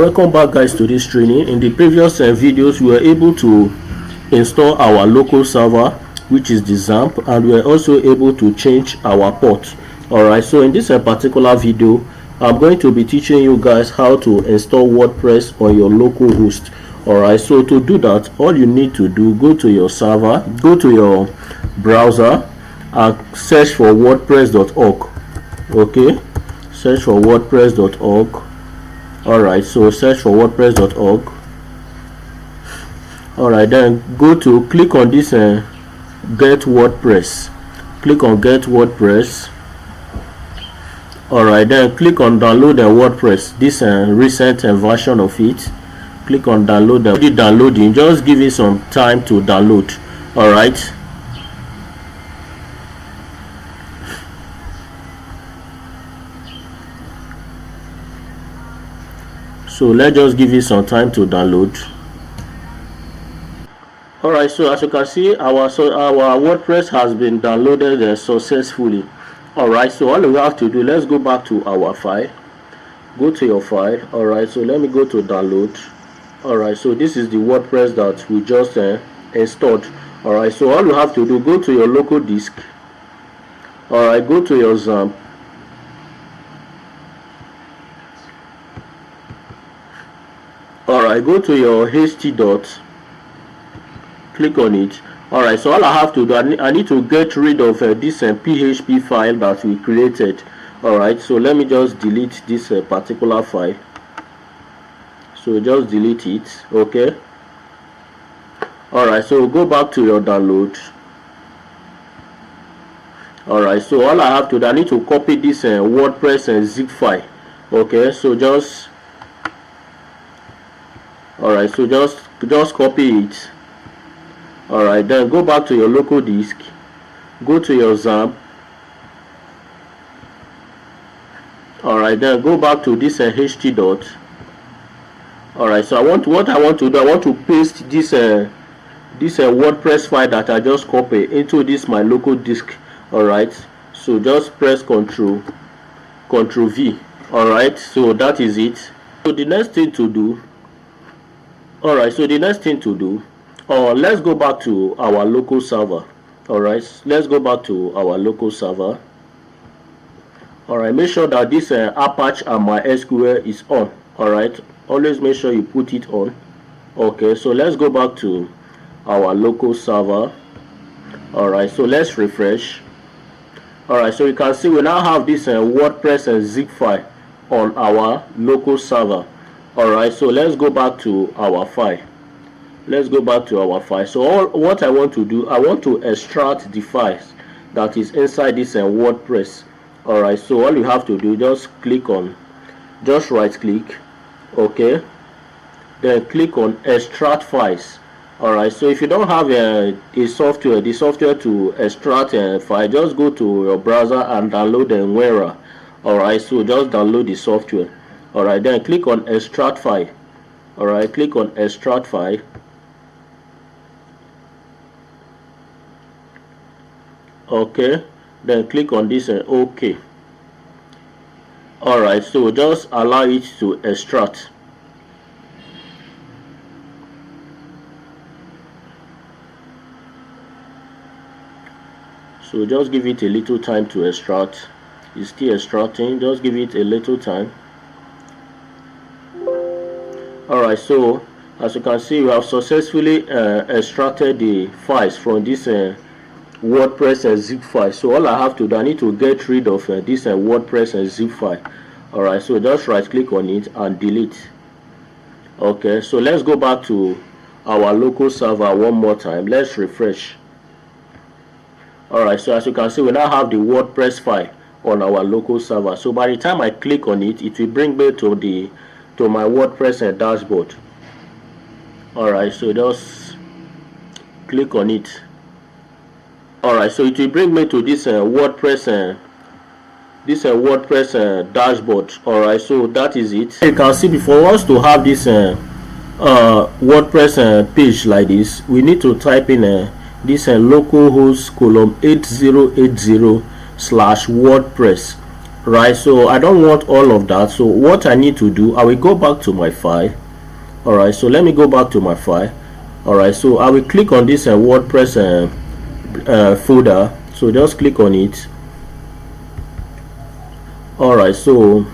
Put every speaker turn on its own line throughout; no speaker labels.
welcome back guys to this training. In the previous videos, we were able to install our local server, which is the XAMPP, and we were also able to change our port. Alright, so in this particular video, I'm going to be teaching you guys how to install WordPress on your local host. Alright, so to do that, all you need to do, go to your server, go to your browser and search for wordpress.org. okay, search for wordpress.org. Alright, so search for wordpress.org. Alright, then click on this get WordPress. Click on get WordPress. Alright, then click on download WordPress, this recent version of it. Click on download. Already downloading, just give it some time to download. Alright, so let's just give it some time to download. Alright, so as you can see, our WordPress has been downloaded successfully. Alright, so all we have to do, let's go back to our file. Go to your file. Alright, so let me go to download. Alright, so this is the WordPress that we just installed. Alright, so all you have to do, go to your local disk. Alright, go to your XAMPP. Alright, go to your ht dot, click on it. Alright, so all I have to do, I need to get rid of this PHP file that we created. Alright, so let me just delete this particular file. So just delete it. Okay. Alright, so go back to your download. Alright, so all I have to do, I need to copy this WordPress zip file. Okay, so just alright, so just copy it. Alright, then go back to your local disk, go to your XAMPP. Alright, then go back to this ht dot. Alright, so what I want to do, I want to paste this WordPress file that I just copied into this my local disk. Alright, so just press Ctrl V. Alright, so that is it. So the next thing to do, alright, so the next thing to do, let's go back to our local server. Alright, let's go back to our local server. Alright, make sure that this Apache and MySQL is on. Alright, always make sure you put it on. Okay, so let's go back to our local server. Alright, so let's refresh. Alright, so you can see we now have this WordPress zip file on our local server. Alright, so let's go back to our file. Let's go back to our file. So what I want to do, I want to extract the files that is inside this WordPress. Alright, so all you have to do, just right click. Okay, then click on extract files. Alright, so if you don't have the software to extract a file, just go to your browser and download the Wera. Alright, so just download the software. Alright, then click on extract file. Alright, click on extract file. Okay, then click on this OK. Alright, so just allow it to extract. So just give it a little time to extract. It's still extracting, just give it a little time. Alright, so as you can see, we have successfully extracted the files from this WordPress zip file. So all I have to do, I need to get rid of this WordPress zip file. Alright, so just right click on it and delete. Okay, so let's go back to our local server one more time. Let's refresh. Alright, so as you can see, we now have the WordPress file on our local server. So by the time I click on it, it will bring me to my WordPress dashboard. Alright, so just click on it. Alright, so it will bring me to this WordPress dashboard. Alright, so that is it. You can see, before us to have this WordPress page like this, we need to type in this localhost :8080/WordPress. right? So I don't want all of that. So what I need to do, I will go back to my file. All right, so let me go back to my file. All right, so I will click on this WordPress folder. So just click on it. All right, so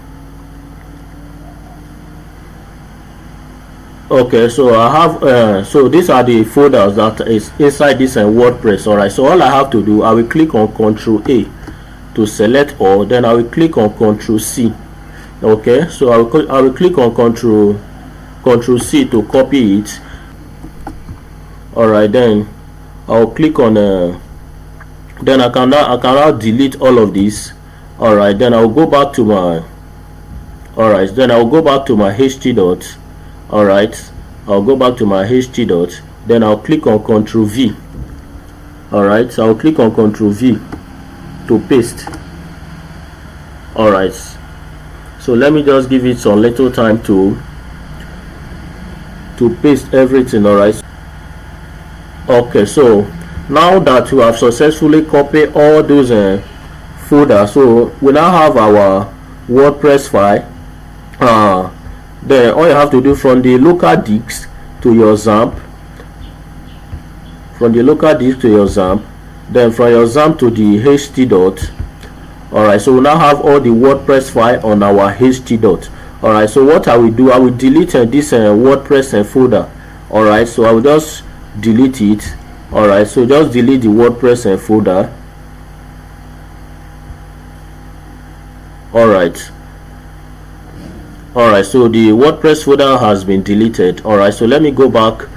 okay, so I have so these are the folders that is inside this WordPress. All right, so all I have to do, I will click on Ctrl A to select all, then I will click on Ctrl C. Okay, so I will click on Ctrl C to copy it. All right, then I'll click on then I can now delete all of this. All right, then I'll go back to my HT dot. All right, I'll go back to my HT dot, then I'll click on Ctrl V. All right, so I'll click on Ctrl V to paste. All right, so let me just give it some little time to paste everything. All right, okay, so now that we have successfully copied all those folders, so we now have our WordPress file. Then all you have to do, from the local disk to your XAMPP, then from your XAMPP to the HT dot. All right, so we now have all the WordPress file on our HT dot. All right, so what I will do, I will delete this WordPress folder. All right, so I will just delete it. All right, so just delete the WordPress folder. All right, so the WordPress folder has been deleted. All right, so let me go back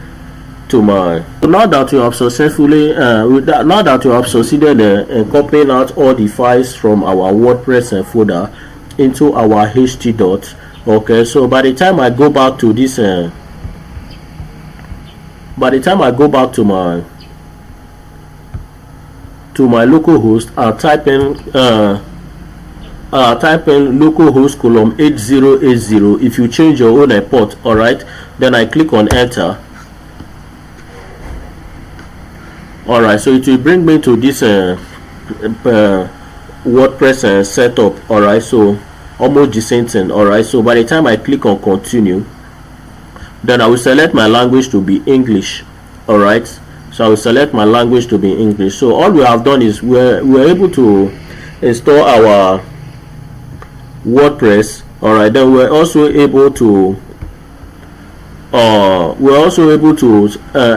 to my, so now that you have successfully now that you have succeeded in copying out all the files from our WordPress folder into our HT dot. Okay, so by the time I go back to this to my local host, I'll type in localhost colon 8080 if you change your own port. All right, then I click on enter. All right, so it will bring me to this WordPress setup. All right, so almost the same thing. All right, so by the time I click on continue, then I will select my language to be English. All right, so I will select my language to be English. So all we have done is we're able to install our WordPress. All right, then we're also able to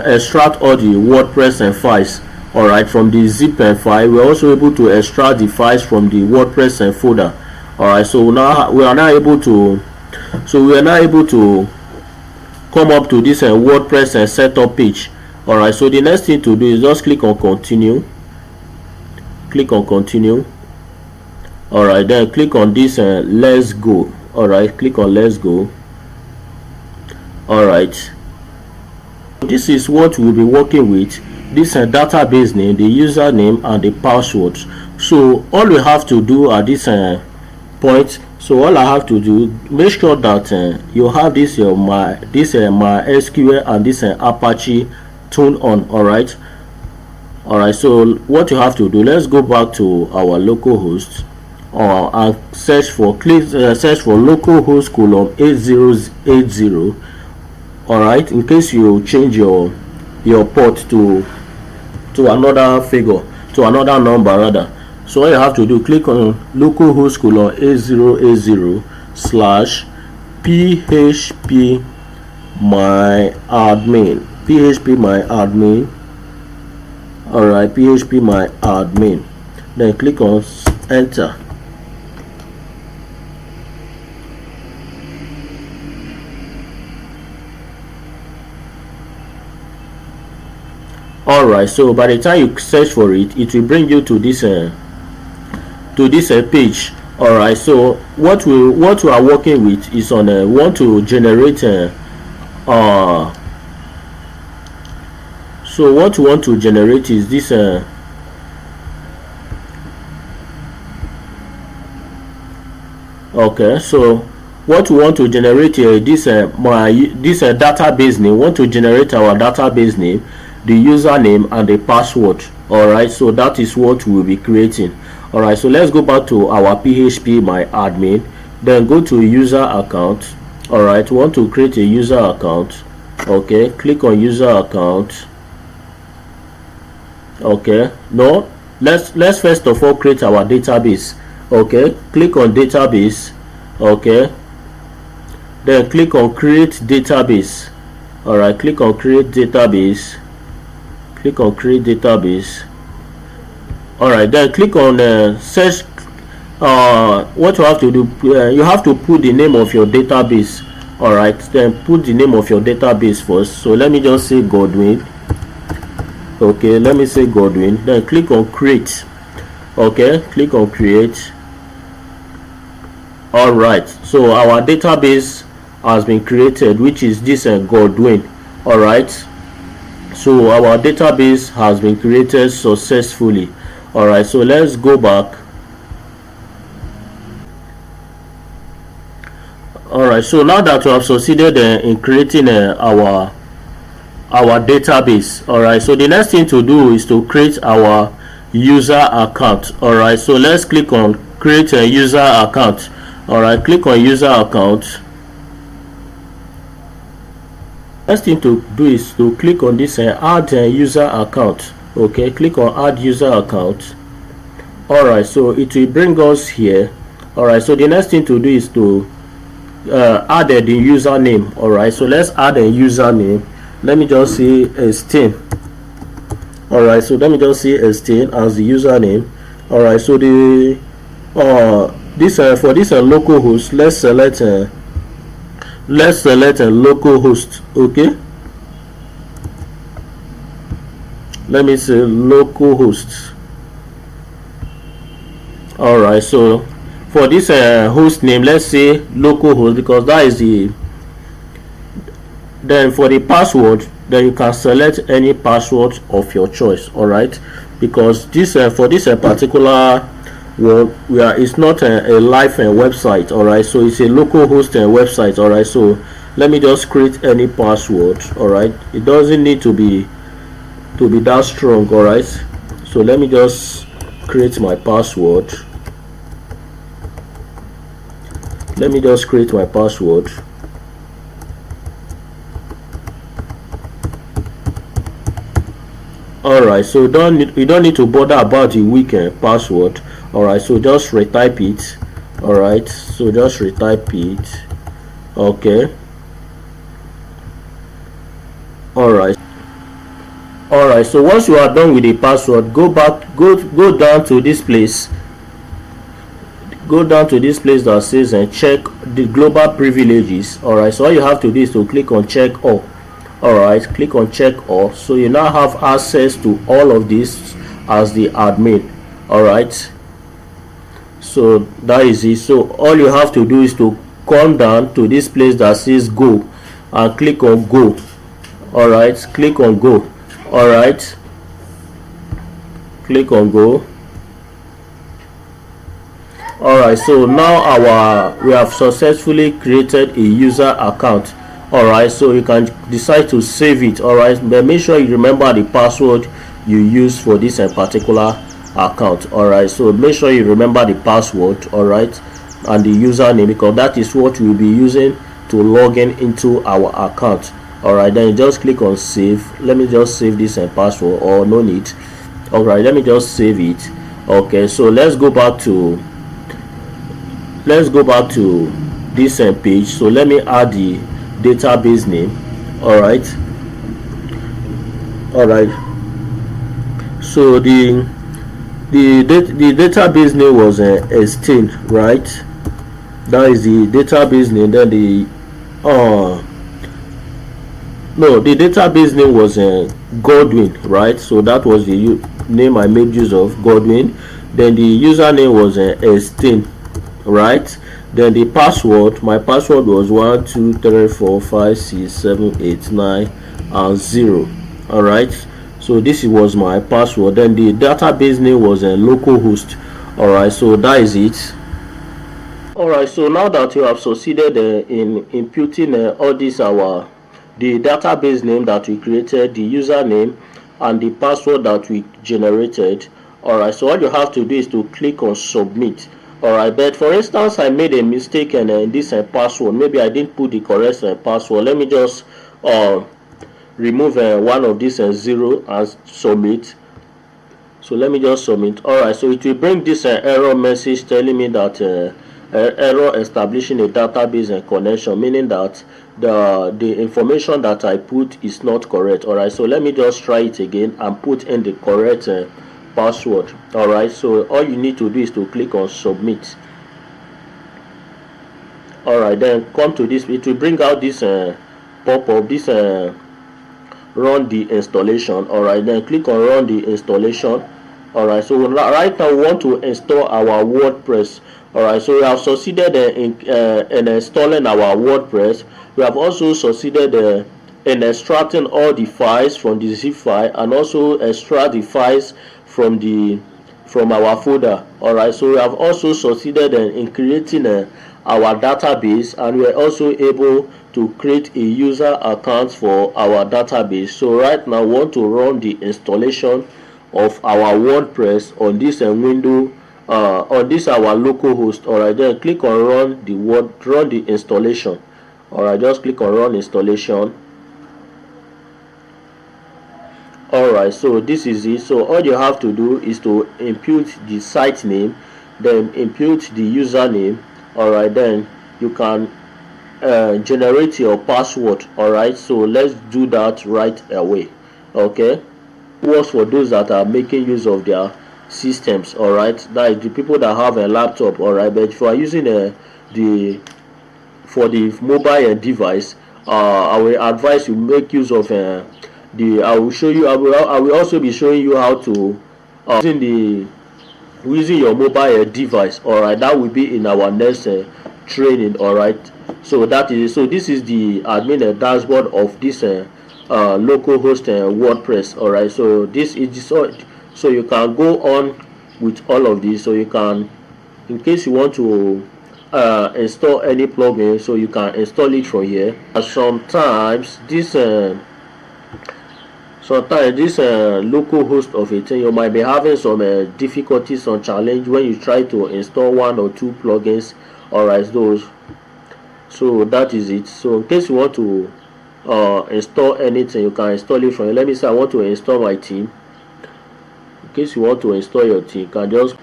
extract all the WordPress files. All right, from the zip file. We're also able to extract the files from the WordPress folder. All right, so now we are now able to come up to this WordPress setup page. All right, so the next thing to do is just click on continue. All right, then click on this let's go. All right, click on let's go. All right, this is what we'll be working with. This database name, the username, and the password. So all we have to do at this point, so all I have to do, make sure that you have this MySQL and this Apache turned on. All right, so what you have to do, let's go back to our localhost and search for localhost colon 8080. all right, in case you change your port to another figure, to another number rather. So all you have to do, click on localhost colon 8080 slash php my admin. All right, php my admin, then click on enter. All right, so by the time you search for it, it will bring you to this page. All right, so what we are working with is on want to generate so what we want to generate is this okay, so what we want to generate here, this database name. We want to generate our database name, the username, and the password. All right, so that is what we'll be creating. All right, so let's go back to our PHP my admin, then go to user account. All right, we want to create a user account. Okay, click on user account. Okay, no, let's first of all create our database. Okay, click on database. Okay, then click on create database. All right, click on create database. Click on create database. All right, then click on search. What you have to do, you have to put the name of your database. All right, then put the name of your database first. So let me just say Godwin. Okay, let me say Godwin. Then click on create. Okay, click on create. All right, so our database has been created, which is this Godwin. All right, so our database has been created successfully. All right, so let's go back. All right, so now that we have succeeded in creating our database, all right, so the next thing to do is to create our user account. All right, so let's click on create a user account. All right, click on user account. Next thing to do is to click on this add user account. Okay, click on add user account. All right, so it will bring us here. All right, so the next thing to do is to add the username. All right, so let's add a username. Let me just say Stain. All right, so let me just say Stain as the username. All right, so the for this localhost, let's select localhost. Okay, let me say localhost. All right, so for this host name, let's say localhost, because that is the. Then for the password, then you can select any password of your choice. All right, because this for this particular one, it's not a live website. All right, so it's a localhost website. All right, so let me just create any password. All right, it doesn't need to be that strong. All right, so let me just create my password. Let me just create my password. All right, so you don't need to bother about the weak password. All right, so just retype it. All right, so just retype it. Okay. All right, so once you are done with the password, go down to this place. Go down to this place that says check the global privileges. All right, so all you have to do is to click on check all. All right, click on check all. So you now have access to all of this as the admin. All right, so that is it. So all you have to do is to come down to this place that says go and click on go. All right, click on go. All right, click on go. All right, so now we have successfully created a user account. All right, so you can decide to save it. All right, but make sure you remember the password you use for this particular account. All right, so make sure you remember the password. All right, and the username, because that is what we'll be using to log in into our account. All right, then you just click on save. Let me just save this password, or no need. All right, let me just save it. Okay, so let's go back to this page. So let me add the database name. All right, so the database name was Stain, right? That is the database name. Then the database name was Godwin, right? So that was the name I made use of, Godwin. Then the username was Stain, right? Then the password, my password was 1 2 3 4 5 6 7 8 9 and 0. All right, so this was my password. Then the database name was localhost. All right, so that is it. All right, so now that you have succeeded in inputting all this the database name that we created, the username and the password that we generated, Alright, so all you have to do is to click on submit. Alright, but for instance I made a mistake and in this password, maybe I didn't put the correct password. Let me just remove one of these 0 and submit. So let me just submit. Alright, so it will bring this error message telling me that error establishing a database connection, meaning that the information that I put is not correct. Alright, so let me just try it again and put in the correct password. Alright, so all you need to do is to click on submit. Alright, then come to this. It will bring out this pop-up, this run the installation. Alright, then click on run the installation. Alright, so right now we want to install our WordPress. Alright, so we have succeeded in installing our WordPress. We have also succeeded in extracting all the files from the zip file and also extract the files from our folder. Alright, so we have also succeeded in creating our database, and we are also able to create a user account for our database. So right now we want to run the installation of our WordPress on this window, on this our local host. Alright, then click on run the installation. Alright, just click on run installation. Alright, so this is it. So all you have to do is to input the site name, then input the username. Alright, then you can generate your password. Alright, so let's do that right away. Okay, works for those that are making use of their systems. Alright, that is the people that have a laptop. Alright, but if you are using for the mobile device, I will advise you make use of I will also be showing you how to using your mobile device. Alright, that will be in our next training. Alright, so this is the admin dashboard of this local host WordPress. Alright, so this is so you can go on with all of this. So you can, in case you want to install any plugin, so you can install it from here. And sometimes this local host of a thing, you might be having some difficulties, some challenge when you try to install 1 or 2 plugins. Alright, those, so that is it. So in case you want to install anything, you can install it from here. Let me say I want to install my theme. In case you want to install your theme, you can just,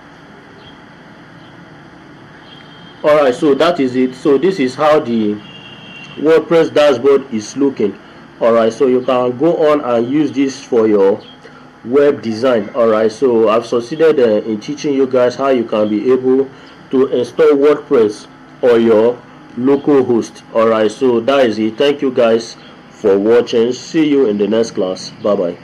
alright, so that is it. So this is how the WordPress dashboard is looking. Alright, so you can go on and use this for your web design. Alright, so I've succeeded in teaching you guys how you can be able to install WordPress or your local host. Alright, so that is it. Thank you guys for watching. See you in the next class. Bye bye.